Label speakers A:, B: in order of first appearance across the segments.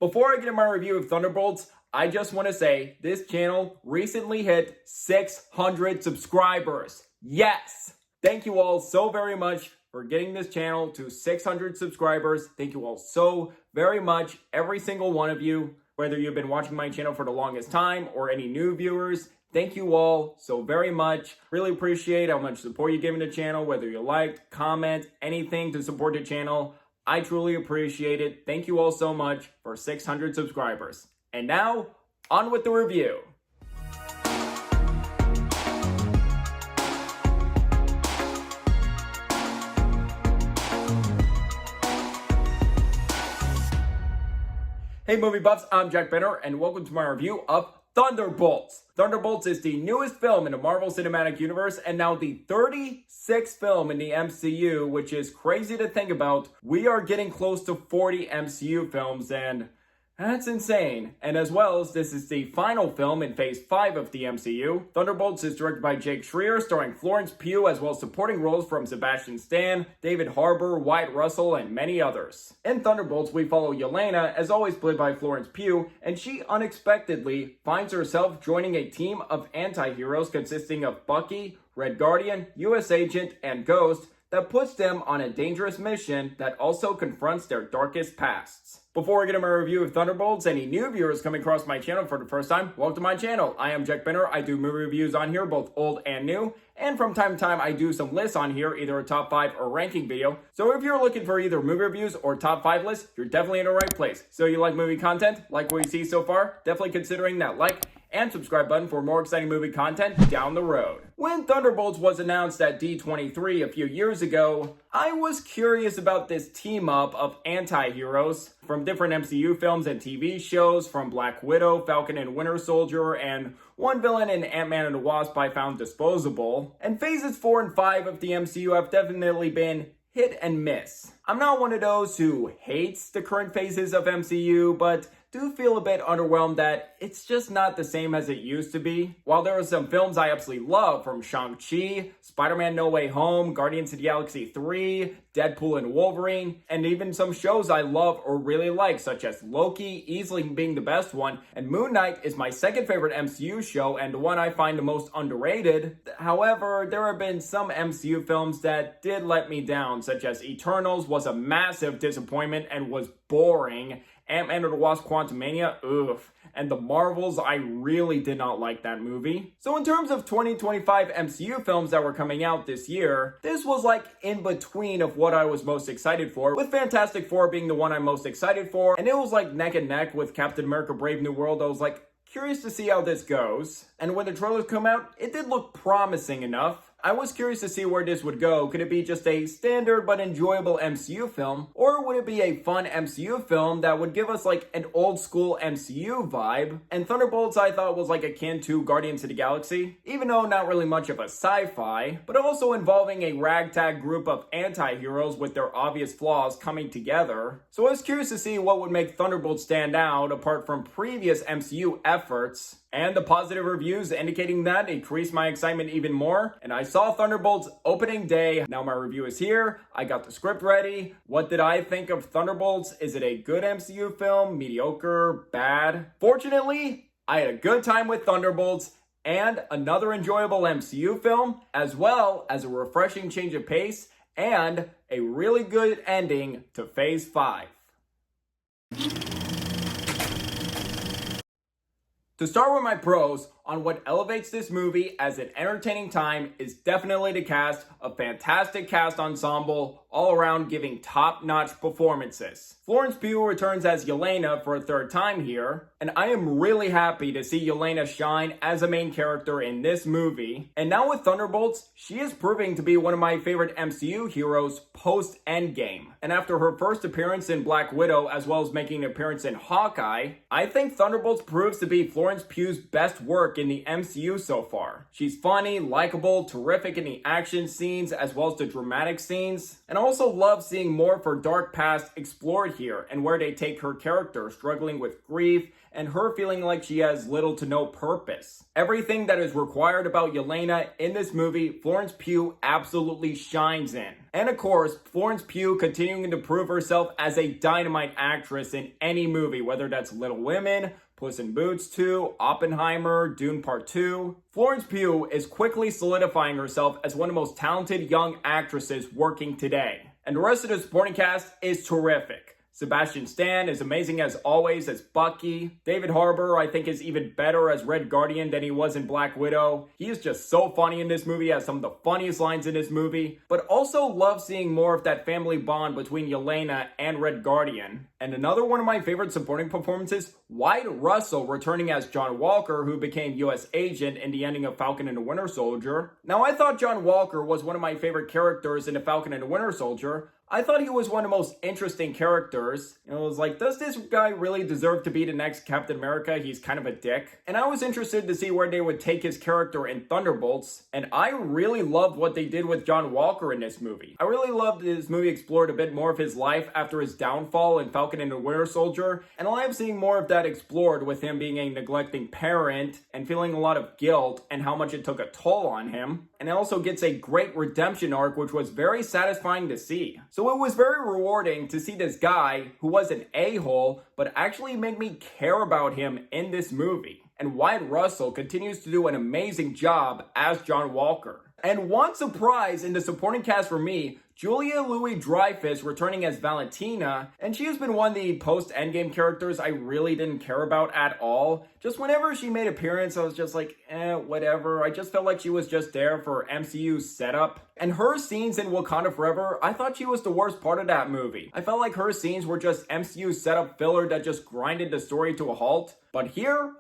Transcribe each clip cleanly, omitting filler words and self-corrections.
A: Before I get into my review of Thunderbolts, I just want to say this channel recently hit 600 subscribers. Yes! Thank you all so very much for getting this channel to 600 subscribers. Thank you all so very much, every single one of you, whether you've been watching my channel for the longest time or any new viewers. Thank you all so very much. Really appreciate how much support you give in the channel, whether you liked, comment, anything to support the channel. I truly appreciate it. Thank you all so much for 600 subscribers. And now, on with the review. Hey movie buffs, I'm Jack Benner, and welcome to my review of Thunderbolts. Thunderbolts is the newest film in the Marvel Cinematic Universe and now the 36th film in the MCU, which is crazy to think about. We are getting close to 40 MCU films, and that's insane. And as well as this is the final film in Phase 5 of the MCU. Thunderbolts is directed by Jake Schreier, starring Florence Pugh, as well as supporting roles from Sebastian Stan, David Harbour, Wyatt Russell, and many others. In Thunderbolts, we follow Yelena, as always played by Florence Pugh, and she unexpectedly finds herself joining a team of anti-heroes consisting of Bucky, Red Guardian, US Agent, and Ghost, that puts them on a dangerous mission that also confronts their darkest pasts. Before I get into my review of Thunderbolts, any new viewers coming across my channel for the first time, welcome to my channel. I am Jack Benner. I do movie reviews on here, both old and new. And from time to time, I do some lists on here, either a top 5 or ranking video. So if you're looking for either movie reviews or top 5 lists, you're definitely in the right place. So you like movie content, like what you see so far, definitely considering that like and subscribe button for more exciting movie content down the road. When Thunderbolts was announced at D23 a few years ago, I was curious about this team up of anti-heroes from different MCU films and TV shows, from Black Widow, Falcon and Winter Soldier, and one villain in Ant-Man and the Wasp I found disposable. And phases 4 and 5 of the MCU have definitely been hit and miss. I'm not one of those who hates the current phases of MCU, but do feel a bit underwhelmed that it's just not the same as it used to be. While there are some films I absolutely love, from Shang-Chi, Spider-Man No Way Home, Guardians of the Galaxy 3, Deadpool and Wolverine, and even some shows I love or really like, such as Loki, easily being the best one, and Moon Knight is my second favorite MCU show and the one I find the most underrated. However, there have been some MCU films that did let me down, such as Eternals was a massive disappointment and was boring. Ant-Man and the Wasp: Quantumania, oof. And The Marvels, I really did not like that movie. So in terms of 2025 MCU films that were coming out this year, this was like in between of what I was most excited for, with Fantastic Four being the one I'm most excited for, and it was like neck and neck with Captain America: Brave New World. I was like, curious to see how this goes. And when the trailers come out, it did look promising enough. I was curious to see where this would go. Could it be just a standard but enjoyable MCU film? Or would it be a fun MCU film that would give us like an old school MCU vibe? And Thunderbolts I thought was like akin to Guardians of the Galaxy, even though not really much of a sci-fi, but also involving a ragtag group of anti-heroes with their obvious flaws coming together. So I was curious to see what would make Thunderbolts stand out apart from previous MCU efforts. And the positive reviews indicating that increased my excitement even more. And I saw Thunderbolts opening day. Now my review is here. I got the script ready. What did I think of Thunderbolts? Is it a good MCU film? Mediocre? Bad? Fortunately, I had a good time with Thunderbolts and another enjoyable MCU film, as well as a refreshing change of pace and a really good ending to Phase 5. To start with my pros on what elevates this movie as an entertaining time is definitely the cast, a fantastic cast ensemble, all around giving top-notch performances. Florence Pugh returns as Yelena for a third time here, and I am really happy to see Yelena shine as a main character in this movie. And now with Thunderbolts, she is proving to be one of my favorite MCU heroes post-Endgame. And after her first appearance in Black Widow, as well as making an appearance in Hawkeye, I think Thunderbolts proves to be Florence Pugh's best work work in the MCU so far. She's funny, likable, terrific in the action scenes as well as the dramatic scenes, and I also love seeing more of her dark past explored here and where they take her character struggling with grief and her feeling like she has little to no purpose. Everything that is required about Yelena in this movie, Florence Pugh absolutely shines in. And of course, Florence Pugh continuing to prove herself as a dynamite actress in any movie, whether that's Little Women, Puss in Boots 2, Oppenheimer, Dune Part 2. Florence Pugh is quickly solidifying herself as one of the most talented young actresses working today. And the rest of the supporting cast is terrific. Sebastian Stan is amazing as always as Bucky. David Harbour, I think, is even better as Red Guardian than he was in Black Widow. He is just so funny in this movie, has some of the funniest lines in this movie, but also love seeing more of that family bond between Yelena and Red Guardian. And another one of my favorite supporting performances, Wyatt Russell returning as John Walker, who became U.S. agent in the ending of Falcon and the Winter Soldier. Now, I thought John Walker was one of my favorite characters in the Falcon and the Winter Soldier. I thought he was one of the most interesting characters. It was like, does this guy really deserve to be the next Captain America? He's kind of a dick. And I was interested to see where they would take his character in Thunderbolts. And I really loved what they did with John Walker in this movie. I really loved this movie explored a bit more of his life after his downfall in Falcon and the Winter Soldier. And I love seeing more of that explored with him being a neglecting parent and feeling a lot of guilt and how much it took a toll on him. And it also gets a great redemption arc, which was very satisfying to see. So it was very rewarding to see this guy who was an a-hole, but actually made me care about him in this movie. And Wyatt Russell continues to do an amazing job as John Walker. And one surprise in the supporting cast for me, Julia Louis-Dreyfus returning as Valentina, and she has been one of the post-Endgame characters I really didn't care about at all. Just whenever she made appearance, I was just like, whatever. I just felt like she was just there for MCU setup. And her scenes in Wakanda Forever, I thought she was the worst part of that movie. I felt like her scenes were just MCU setup filler that just grinded the story to a halt. But here,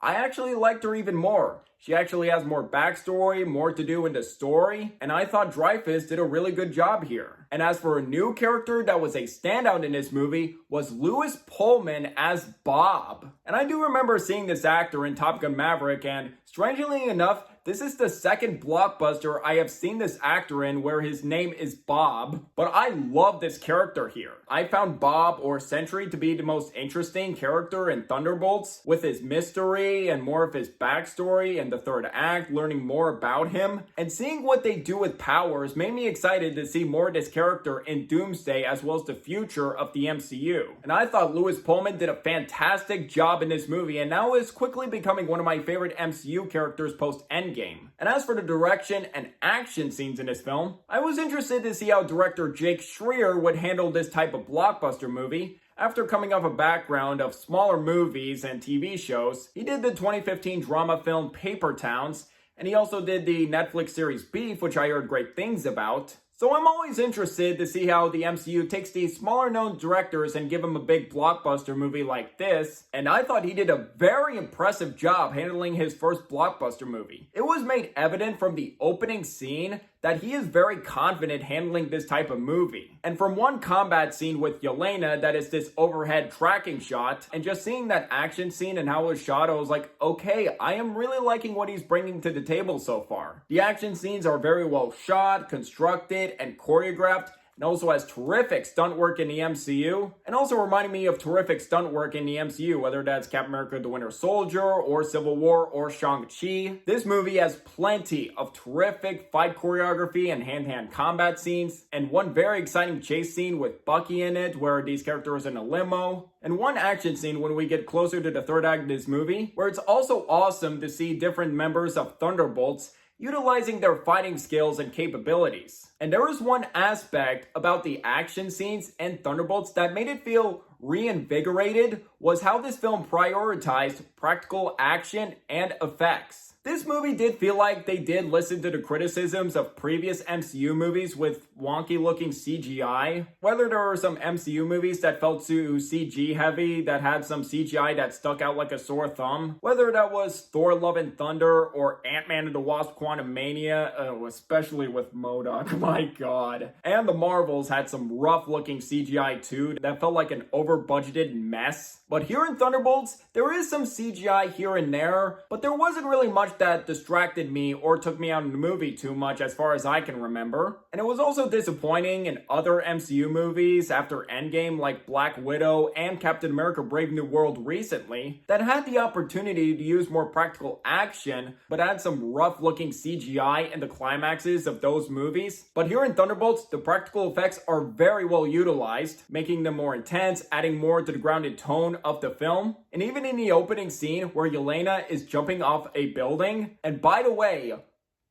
A: I actually liked her even more. She actually has more backstory, more to do in the story, and I thought Dreyfus did a really good job here. And as for a new character that was a standout in this movie, was Lewis Pullman as Bob. And I do remember seeing this actor in Top Gun Maverick, and strangely enough, this is the second blockbuster I have seen this actor in where his name is Bob, but I love this character here. I found Bob, or Sentry, to be the most interesting character in Thunderbolts, with his mystery and more of his backstory and the third act, learning more about him. And seeing what they do with powers made me excited to see more of this character in Doomsday as well as the future of the MCU. And I thought Lewis Pullman did a fantastic job in this movie and now is quickly becoming one of my favorite MCU characters post-Endgame. And as for the direction and action scenes in this film, I was interested to see how director Jake Schreier would handle this type of blockbuster movie. After coming off a background of smaller movies and TV shows, he did the 2015 drama film Paper Towns, and he also did the Netflix series Beef, which I heard great things about. So I'm always interested to see how the MCU takes these smaller known directors and give them a big blockbuster movie like this, and I thought he did a very impressive job handling his first blockbuster movie. It was made evident from the opening scene that he is very confident handling this type of movie. And from one combat scene with Yelena that is this overhead tracking shot, and just seeing that action scene and how it was shot, I was like, okay, I am really liking what he's bringing to the table so far. The action scenes are very well shot, constructed, and choreographed, and also has terrific stunt work in the MCU, and also reminding me of terrific stunt work in the MCU, whether that's Captain America the Winter Soldier, or Civil War, or Shang-Chi. This movie has plenty of terrific fight choreography and hand-to-hand combat scenes, and one very exciting chase scene with Bucky in it, where these characters are in a limo, and one action scene when we get closer to the third act of this movie, where it's also awesome to see different members of Thunderbolts utilizing their fighting skills and capabilities. And there was one aspect about the action scenes and Thunderbolts that made it feel reinvigorated, was how this film prioritized practical action and effects. This movie did feel like they did listen to the criticisms of previous MCU movies with wonky looking CGI. Whether there were some MCU movies that felt too CG heavy, that had some CGI that stuck out like a sore thumb. Whether that was Thor Love and Thunder or Ant-Man and the Wasp Quantumania, especially with MODOK, my god. And the Marvels had some rough looking CGI too that felt like an over budgeted mess. But here in Thunderbolts, there is some CGI here and there, but there wasn't really much that distracted me or took me out of the movie too much as far as I can remember. And it was also disappointing in other MCU movies after Endgame like Black Widow and Captain America Brave New World recently that had the opportunity to use more practical action but had some rough looking CGI in the climaxes of those movies. But here in Thunderbolts, the practical effects are very well utilized, making them more intense, adding more to the grounded tone of the film. And even in the opening scene where Yelena is jumping off a building, and by the way,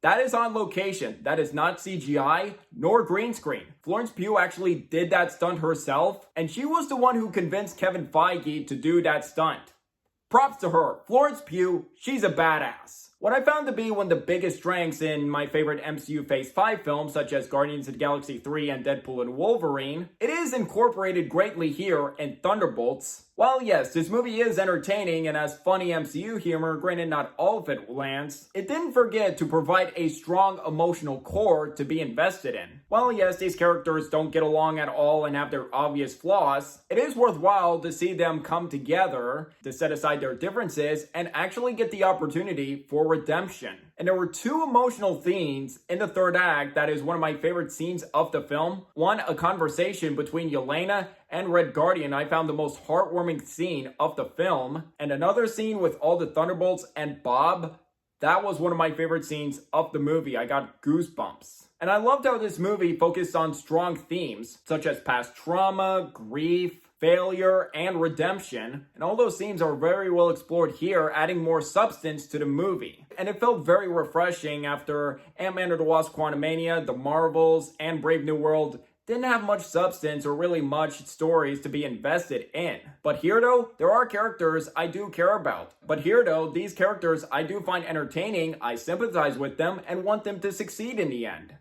A: that is on location. That is not CGI nor green screen. Florence Pugh actually did that stunt herself, and she was the one who convinced Kevin Feige to do that stunt. Props to her. Florence Pugh, she's a badass. What I found to be one of the biggest strengths in my favorite MCU Phase 5 films, such as Guardians of the Galaxy 3 and Deadpool and Wolverine, it is incorporated greatly here in Thunderbolts. While yes, this movie is entertaining and has funny MCU humor, granted not all of it lands, it didn't forget to provide a strong emotional core to be invested in. While yes, these characters don't get along at all and have their obvious flaws, it is worthwhile to see them come together to set aside their differences and actually get the opportunity for redemption. And there were two emotional themes in the third act that is one of my favorite scenes of the film. One, a conversation between Yelena and Red Guardian I found the most heartwarming scene of the film. And another scene with all the Thunderbolts and Bob, that was one of my favorite scenes of the movie. I got goosebumps. And I loved how this movie focused on strong themes, such as past trauma, grief, failure, and redemption. And all those themes are very well explored here, adding more substance to the movie. And it felt very refreshing after Ant-Man and the Wasp: Quantumania, The Marvels, and Brave New World didn't have much substance or really much stories to be invested in. But here though, there are characters I do care about. But here though, these characters I do find entertaining, I sympathize with them, and want them to succeed in the end.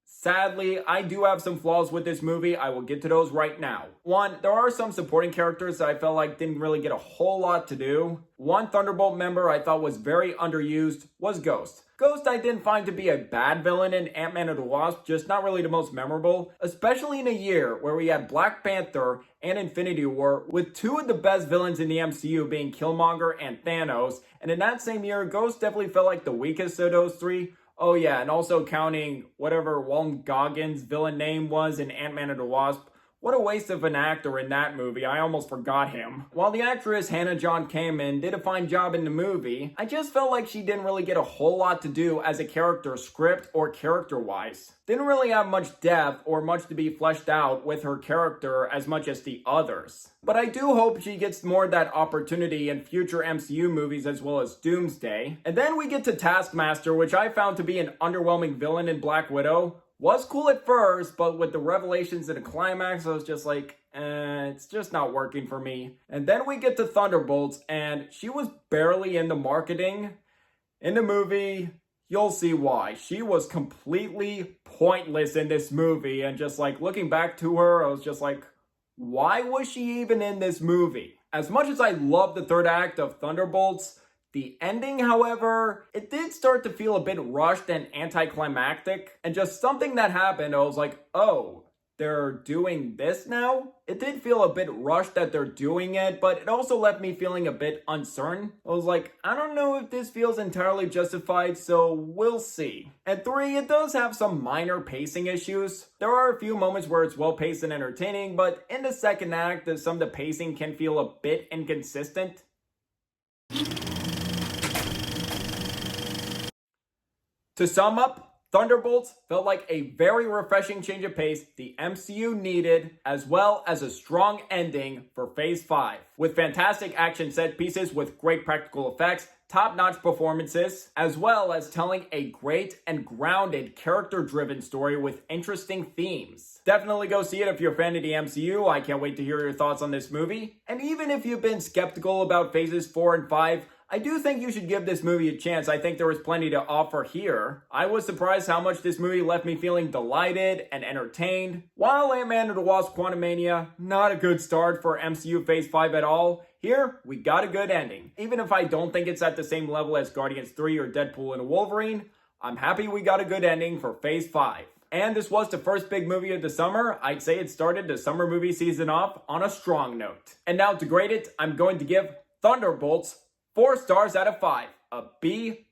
A: Sadly, I do have some flaws with this movie. I will get to those right now. One, there are some supporting characters that I felt like didn't really get a whole lot to do. One Thunderbolt member I thought was very underused was Ghost. Ghost I didn't find to be a bad villain in Ant-Man and the Wasp, just not really the most memorable, especially in a year where we had Black Panther and Infinity War, with two of the best villains in the MCU being Killmonger and Thanos, and in that same year, Ghost definitely felt like the weakest of those three. Oh yeah, and also counting whatever Walton Goggins' villain name was in Ant-Man and the Wasp. What a waste of an actor in that movie, I almost forgot him. While the actress Hannah John Kamen did a fine job in the movie, I just felt like she didn't really get a whole lot to do as a character, script or character-wise. Didn't really have much depth or much to be fleshed out with her character as much as the others. But I do hope she gets more of that opportunity in future MCU movies as well as Doomsday. And then we get to Taskmaster, which I found to be an underwhelming villain in Black Widow. Was cool at first, but with the revelations and the climax, I was just like, it's just not working for me. And then we get to Thunderbolts, and she was barely in the marketing. In the movie, you'll see why. She was completely pointless in this movie, and just like looking back to her, I was just like, why was she even in this movie? As much as I love the third act of Thunderbolts, the ending, however, it did start to feel a bit rushed and anticlimactic, and just something that happened, I was like, oh, they're doing this now? It did feel a bit rushed that they're doing it, but it also left me feeling a bit uncertain. I was like, I don't know if this feels entirely justified, so we'll see. And 3, it does have some minor pacing issues. There are a few moments where it's well paced and entertaining, but in the second act, some of the pacing can feel a bit inconsistent. To sum up, Thunderbolts felt like a very refreshing change of pace the MCU needed, as well as a strong ending for Phase 5. With fantastic action set pieces with great practical effects, top-notch performances, as well as telling a great and grounded character-driven story with interesting themes. Definitely go see it if you're a fan of the MCU. I can't wait to hear your thoughts on this movie. And even if you've been skeptical about Phases 4 and 5, I do think you should give this movie a chance. I think there was plenty to offer here. I was surprised how much this movie left me feeling delighted and entertained. While Ant-Man and the Wasp: Quantumania, not a good start for MCU Phase 5 at all, here we got a good ending. Even if I don't think it's at the same level as Guardians 3 or Deadpool and Wolverine, I'm happy we got a good ending for Phase 5. And this was the first big movie of the summer. I'd say it started the summer movie season off on a strong note. And now to grade it, I'm going to give Thunderbolts 4 stars out of 5, a B+.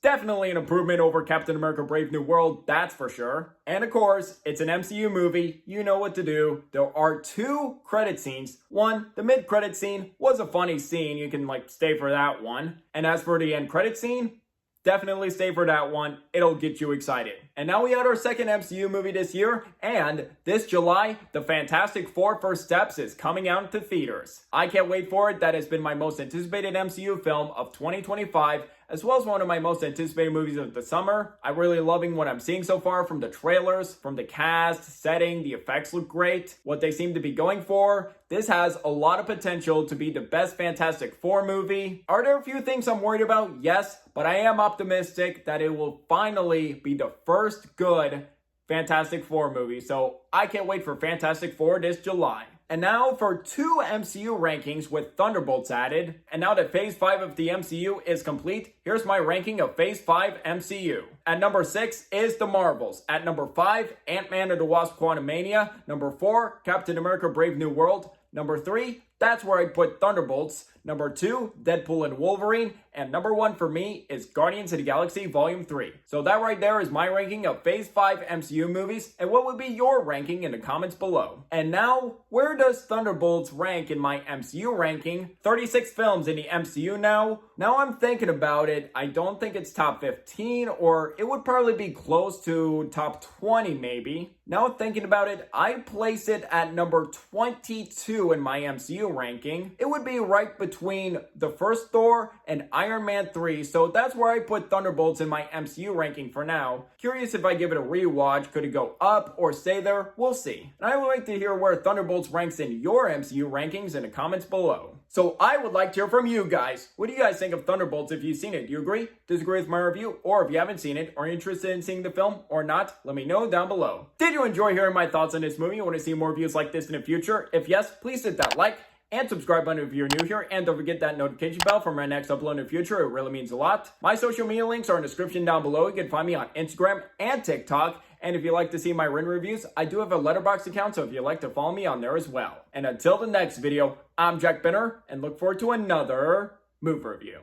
A: Definitely an improvement over Captain America Brave New World, that's for sure. And of course, it's an MCU movie, you know what to do. There are 2 credit scenes. One, the mid-credit scene was a funny scene, you can stay for that one. And as for the end credit scene, definitely stay for that one. It'll get you excited. And now we had our second MCU movie this year, and this July, The Fantastic Four First Steps is coming out to theaters. I can't wait for it. That has been my most anticipated MCU film of 2025, as well as one of my most anticipated movies of the summer. I'm really loving what I'm seeing so far from the trailers, from the cast, setting, the effects look great, what they seem to be going for. This has a lot of potential to be the best Fantastic Four movie. Are there a few things I'm worried about? Yes, but I am optimistic that it will finally be the first good Fantastic Four movie. So I can't wait for Fantastic Four this July. And now for 2 MCU rankings with Thunderbolts added. And now that Phase 5 of the MCU is complete, here's my ranking of Phase 5 MCU. At number 6 is The Marvels. At number 5, Ant-Man and the Wasp: Quantumania. Number 4, Captain America Brave New World. Number 3, that's where I'd put Thunderbolts. Number 2, Deadpool and Wolverine. And number 1 for me is Guardians of the Galaxy Volume 3. So that right there is my ranking of Phase 5 MCU movies. And what would be your ranking in the comments below? And now, where does Thunderbolts rank in my MCU ranking? 36 films in the MCU now. Now I'm thinking about it. I don't think it's top 15, or it would probably be close to top 20 maybe. Now thinking about it, I'd place it at number 22 in my MCU ranking. It would be right between the first Thor and Iron Man 3, so that's where I put Thunderbolts in my MCU ranking for now. Curious if I give it a rewatch, could it go up or stay there? We'll see. And I would like to hear where Thunderbolts ranks in your MCU rankings in the comments below. So I would like to hear from you guys. What do you guys think of Thunderbolts if you've seen it? Do you agree, disagree with my review? Or if you haven't seen it, are you interested in seeing the film or not? Let me know down below. Did you enjoy hearing my thoughts on this movie? You want to see more reviews like this in the future? If yes, please hit that like and subscribe button if you're new here, and don't forget that notification bell for my next upload in the future. It really means a lot. My social media links are in the description down below. You can find me on Instagram and TikTok. And if you'd like to see my written reviews, I do have a Letterboxd account, so if you'd like to follow me on there as well. And until the next video, I'm Jack Benner, and look forward to another movie review.